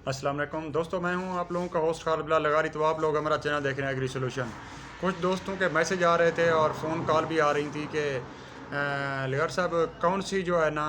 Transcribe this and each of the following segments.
अस्सलाम वालेकुम दोस्तों, मैं हूं आप लोगों का होस्ट खालिद बिलाल लगारी। तो आप लोग हमारा चैनल देख रहे हैं एग्री सोल्यूशन। कुछ दोस्तों के मैसेज आ रहे थे और फ़ोन कॉल भी आ रही थी कि लिगार साहब कौन सी जो है ना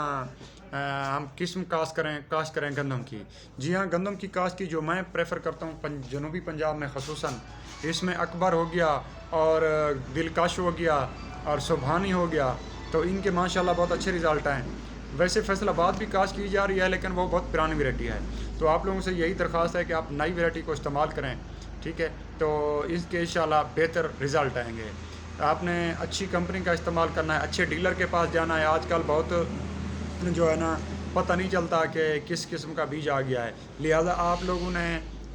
हम किस्म काश्त करें गंदम की। जी हाँ, गंदम की काश्त की जो मैं प्रेफर करता हूँ जनूबी पंजाब में खसूसन, इसमें अकबर हो गया और दिलकश हो गया और सुबहानी हो गया। तो इनके माशाल्लाह बहुत अच्छे रिज़ल्ट हैं। वैसे फैसलाबाद भी काश्त की जा रही है, लेकिन वो बहुत पुरानी वैरायटी है। तो आप लोगों से यही दरख्वास्त है कि आप नई वैरायटी को इस्तेमाल करें, ठीक है। तो इसके इंशाल्लाह बेहतर रिज़ल्ट आएंगे। आपने अच्छी कंपनी का इस्तेमाल करना है, अच्छे डीलर के पास जाना है। आजकल बहुत जो है ना पता नहीं चलता कि किस किस्म का बीज आ गया है। लिहाजा आप लोगों ने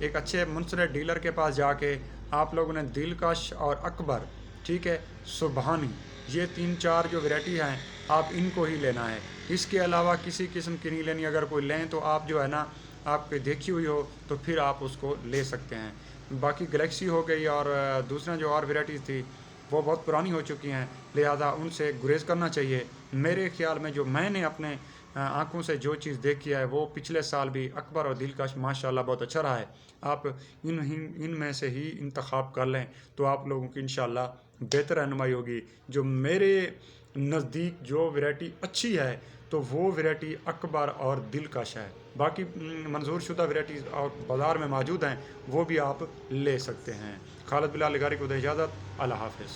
एक अच्छे मुनसरफ डीलर के पास जाके आप लोगों ने दिलकश और अकबर, ठीक है, सुबहानी, ये 3-4 जो वैरायटी हैं आप इनको ही लेना है। इसके अलावा किसी किस्म की नहीं लेनी। अगर कोई लें तो आप जो है ना आपके देखी हुई हो तो फिर आप उसको ले सकते हैं। बाकी गैलेक्सी हो गई और दूसरा जो और वैरायटीज़ थी वो बहुत पुरानी हो चुकी हैं, लिहाजा उनसे गुरेज करना चाहिए। मेरे ख्याल में जो मैंने अपने आंखों से जो चीज़ देखी है वो पिछले साल भी अकबर और दिलकश माशाल्लाह बहुत अच्छा रहा है। आप इनमें से ही इंतखाब कर लें तो आप लोगों की इंशाल्लाह बेहतर रहनुमाई होगी। जो मेरे नज़दीक जो वैरायटी अच्छी है तो वो वैरायटी अकबर और दिलकश है। बाकी मंजूर शुदा वैरायटीज़ और बाज़ार में मौजूद हैं, वो भी आप ले सकते हैं। खालिद बिलाल लगारी को दे इजाज़त। अल्लाह हाफ़िज़।